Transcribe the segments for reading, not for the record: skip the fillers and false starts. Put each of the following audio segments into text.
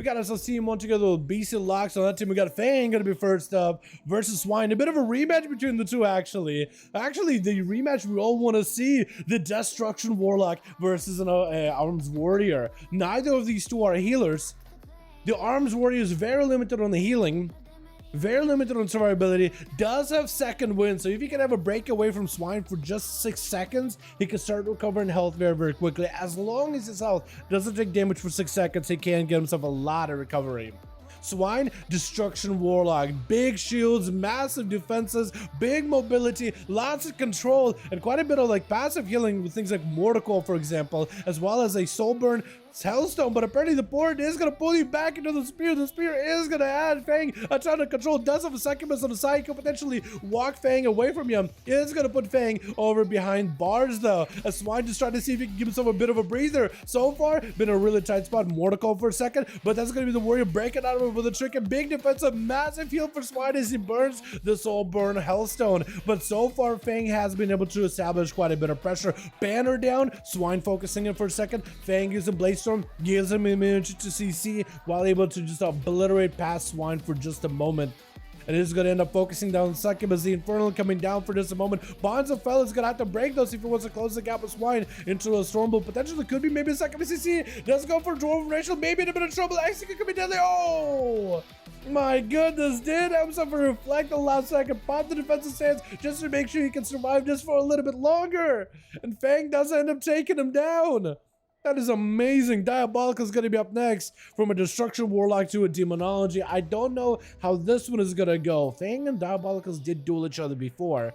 We got ourselves team one together with BC Locks. On that team, we got Fang gonna be first up versus Swine. A bit of a rematch between the two, actually. Actually, the rematch we all want to see: the Destruction Warlock versus an Arms Warrior. Neither of these two are healers. The Arms Warrior is very limited on the healing, very limited on survivability, does have second wind, so if you can have a break away from Swine for just 6 seconds, he can start recovering health very, very quickly. As long as his health doesn't take damage for 6 seconds, he can get himself a lot of recovery. Swine, Destruction Warlock, big shields, massive defenses, big mobility, lots of control, and quite a bit of like passive healing with things like Mortical, for example, as well as a Soul Burn, Hellstone. But apparently the board is going to pull you back into the spear. The spear is going to add Fang a ton of control. Does have a succubus on the side, could potentially walk Fang away from you. Is going to put Fang over behind bars though, as Swine just trying to see if he can give himself a bit of a breather. So far, been a really tight spot. Mortical for a second, but that's going to be the Warrior breaking out of it with a trick. A big defensive, massive heal for Swine as he burns the Soul Burn Hellstone. But so far, Fang has been able to establish quite a bit of pressure. Banner down, Swine focusing in for a second. Fang using Blaze Storm, gives him immunity to CC while able to just obliterate past Swine for just a moment. And it is going to end up focusing down Succubus, the Infernal coming down for just a moment. Bonds of Fel is going to have to break those if he wants to close the gap with Swine into a Stormbolt. Potentially could be maybe a Succubus CC. Does go for Dwarven Racial, maybe in a bit of trouble. Execute could be deadly. Oh! My goodness, did have himself a reflect the last second, pop the defensive stance just to make sure he can survive just for a little bit longer. And Fang does end up taking him down. That is amazing. Diabolical is going to be up next, from a Destruction Warlock to a Demonology. I don't know how this one is going to go. Fang and Diabolicals did duel each other before.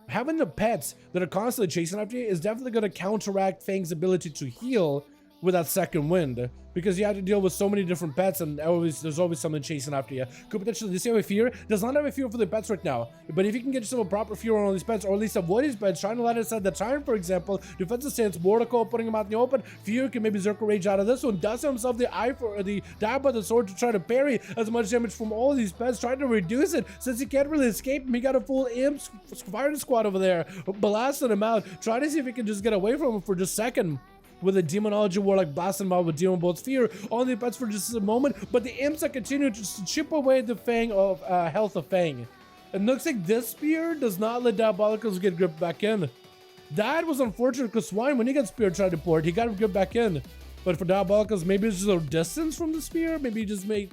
Having the pets that are constantly chasing after you is definitely going to counteract Fang's ability to heal with that second wind, because you have to deal with so many different pets, and there's always something chasing after you. Could potentially, does he have a fear? Does not have a fear for the pets right now, but if you can get yourself a proper fear on all these pets, or at least avoid these pets, trying to let us at the time, for example, defensive stance, Mortical, putting him out in the open, fear can maybe Zerka Rage out of this one, does himself the eye for the dab by the sword to try to parry as much damage from all of these pets, trying to reduce it, since he can't really escape him. He got a full imp firing squad over there, blasting him out, trying to see if he can just get away from him for just a second. With a Demonology Warlock blasting him out with Demon Bolt's Fear on the pets for just a moment, but the imps are continuing to chip away the Fang of health of Fang. It looks like this spear does not let Diabolicals get gripped back in. That was unfortunate, because Swine, when he got spear tried to port, he got him gripped back in. But for Diabolicals, maybe it's just a distance from the spear. Maybe he just made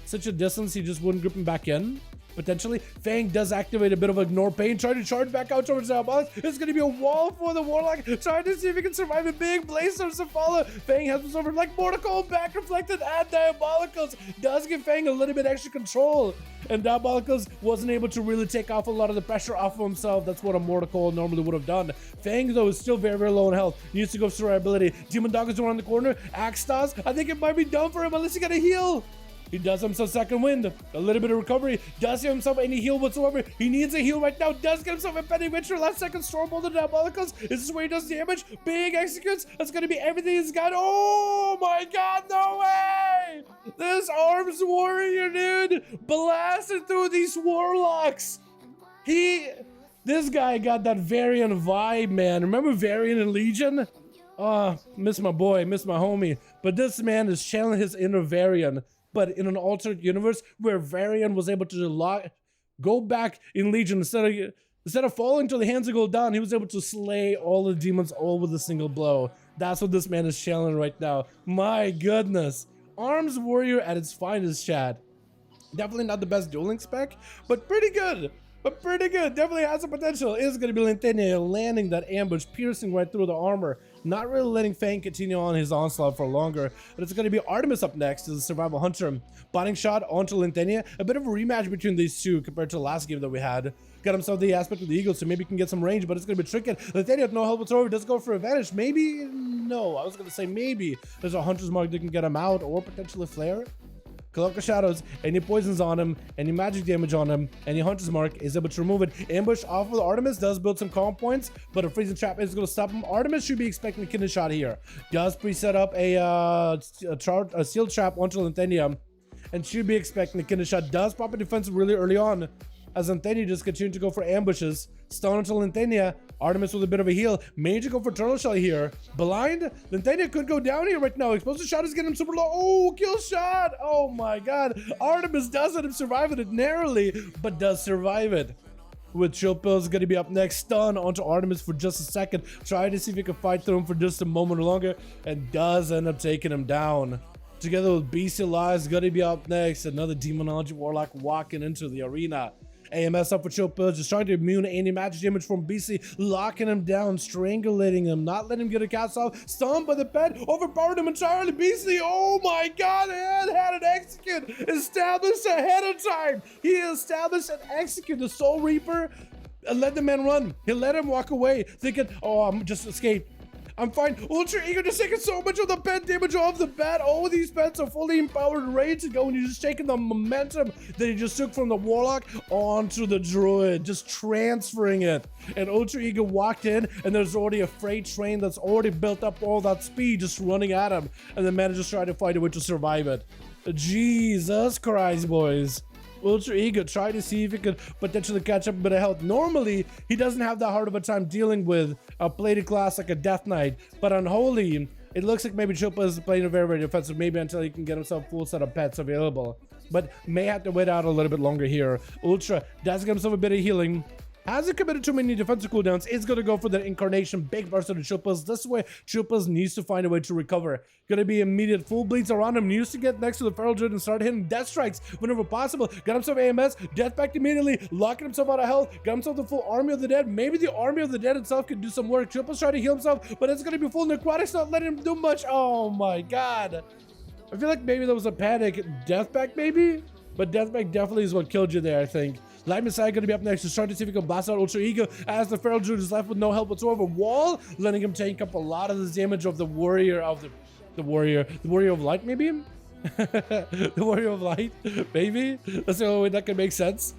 such a distance he just wouldn't grip him back in. Potentially, Fang does activate a bit of Ignore Pain, trying to charge back out towards Diabolicals. It's going to be a wall for the Warlock, trying to see if he can survive a big blaze of follow. Fang has himself like Mortical, back reflected at Diabolicals. Does give Fang a little bit extra control. And Diabolicals wasn't able to really take off a lot of the pressure off of himself. That's what a Mortical normally would have done. Fang, though, is still very, very low in health. Needs to go for survivability. Demon Dog is around the corner. Axe Toss, I think it might be done for him unless he got a heal. He does himself second wind, a little bit of recovery, does give himself any heal whatsoever. He needs a heal right now, does get himself a Penny Witcher, last second Stormbolt to Diabolicals. This is where he does damage, big executes, that's gonna be everything he's got. Oh my god, no way! This Arms Warrior, dude, blasted through these Warlocks. This guy got that Varian vibe, man. Remember Varian and Legion? Miss my boy, miss my homie. But this man is channeling his inner Varian, but in an alternate universe where Varian was able to go back in Legion. Instead of falling to the hands of Gul'dan, he was able to slay all the demons all with a single blow. That's what this man is channeling right now. My goodness. Arms Warrior at its finest, chat. Definitely not the best dueling spec, but pretty good. Definitely has some potential. Is going to be Lentenia landing that ambush, piercing right through the armor. Not really letting Fang continue on his onslaught for longer. But it's going to be Artemis up next as a survival hunter. Botting shot onto Lentenia. A bit of a rematch between these two compared to the last game that we had. Got himself the aspect of the eagle, so maybe he can get some range, but it's going to be tricky. Lentenia with no help whatsoever does go for advantage. Maybe, no. I was going to say maybe there's a hunter's mark that can get him out, or potentially flare. Cloak of Shadows, any poisons on him, any magic damage on him, any Hunter's Mark is able to remove it. Ambush off of Artemis does build some calm points, but a Freezing Trap is going to stop him. Artemis should be expecting a Kidney Shot here. Does pre-set up a Sealed Trap onto Lentenia, and should be expecting the Kidney Shot. Does pop a defense really early on, as Lentenia just continues to go for ambushes. Stone onto Lentenia. Artemis with a bit of a heal. Mage go for Turtle Shell here. Blind. Linthania could go down here right now. Explosive shot is getting him super low. Oh, kill shot. Oh my god. Artemis does end up surviving it narrowly, but does survive it. With Chill Pills going to be up next. Stun onto Artemis for just a second. Try to see if he can fight through him for just a moment longer. And does end up taking him down. Together with Beastie Lies going to be up next. Another Demonology Warlock walking into the arena. AMS up for Chill Pills, just trying to immune any magic damage from BC, locking him down, strangulating him, not letting him get a cast off, stunned by the bed, overpowered him entirely. BC, oh my god, had an execute, established ahead of time. He established and executed the Soul Reaper, and let the man run. He let him walk away, thinking, oh, I'm just escaped. I'm fine. Ultra Eager just taking so much of the pet damage off the bat. All of these pets are fully empowered, ready to go, and he's just taking the momentum that he just took from the Warlock onto the Druid, just transferring it. And Ultra Eager walked in, and there's already a freight train that's already built up all that speed, just running at him. And the man just trying to find a way to survive it. Jesus Christ, boys. Ultra Eager tried to see if he could potentially catch up a bit of health. Normally, he doesn't have that hard of a time dealing with a plated class like a Death Knight, but Unholy, it looks like maybe Chupa is playing a very, very defensive, maybe until he can get himself a full set of pets available. But may have to wait out a little bit longer here. Ultra does get himself a bit of healing. Hasn't committed too many defensive cooldowns. Is going to go for the Incarnation, big burst of the Chupas. This way, Chupas needs to find a way to recover. Going to be immediate full bleeds around him. Needs to get next to the Feral Druid and start hitting death strikes whenever possible. Got himself AMS, death back immediately, locking himself out of health. Got himself the full Army of the Dead. Maybe the Army of the Dead itself could do some work. Chupas trying to heal himself, but it's going to be full necrotics, not letting him do much. Oh my god. I feel like maybe there was a panic. Deathback maybe? But Deathback definitely is what killed you there, I think. Light Messiah going to be up next. Just trying to see if he can blast out Ultra Ego as the Feral Druid is left with no help whatsoever. Wall, letting him take up a lot of the damage of the Warrior of the Warrior of Light, maybe? The Warrior of Light, maybe? That's the only way that can make sense.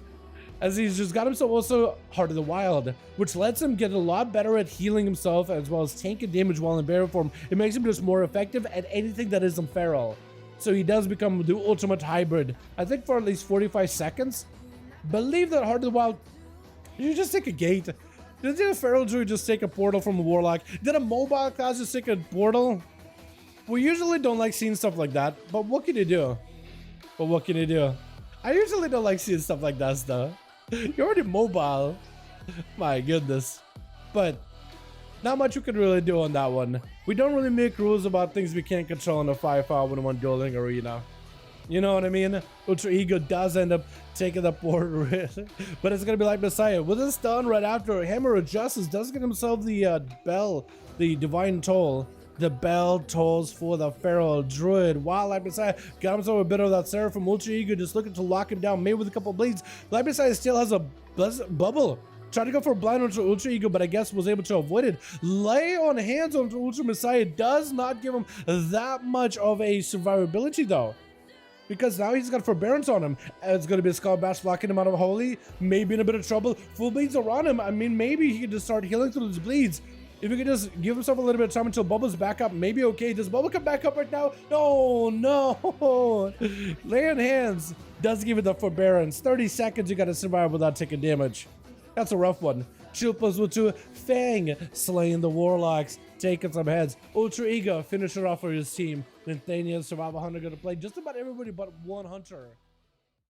As he's just got himself also Heart of the Wild, which lets him get a lot better at healing himself as well as tanking damage while in barrier form. It makes him just more effective at anything that isn't feral. So he does become the ultimate hybrid, I think, for at least 45 seconds. Believe that Heart of the Wild, did you just take a gate? Did a Feral Druid just take a portal from a Warlock? Did a mobile class just take a portal? We usually don't like seeing stuff like that, but what can you do? I usually don't like seeing stuff like that stuff. You're already mobile. My goodness. But not much you can really do on that one. We don't really make rules about things we can't control in a 5v5 1v1 dueling arena. You know what I mean? Ultra Ego does end up taking the portal, but it's gonna be like Messiah with a stun right after. Hammer of Justice does get himself the bell, the divine toll. The bell tolls for the Feral Druid. While Light Messiah got himself a bit of that Seraphim. Ultra Ego just looking to lock him down, maybe with a couple of bleeds. Light Messiah still has a bubble. Tried to go for a blind onto Ultra Ego, but I guess was able to avoid it. Lay on hands onto Ultra Messiah does not give him that much of a survivability though. Because now he's got forbearance on him. It's going to be a Skull Bash blocking him out of Holy. Maybe in a bit of trouble. Full bleeds around him. I mean, maybe he can just start healing through his bleeds. If he could just give himself a little bit of time until Bubble's back up, maybe okay. Does Bubble come back up right now? No. Lay on hands does give it the forbearance. 30 seconds you got to survive without taking damage. That's a rough one. Shield plus with 2. Fang slaying the Warlocks, taking some heads. Ultra Ego finisher off for his team. Linthania Survival Hunter going to play just about everybody but one Hunter.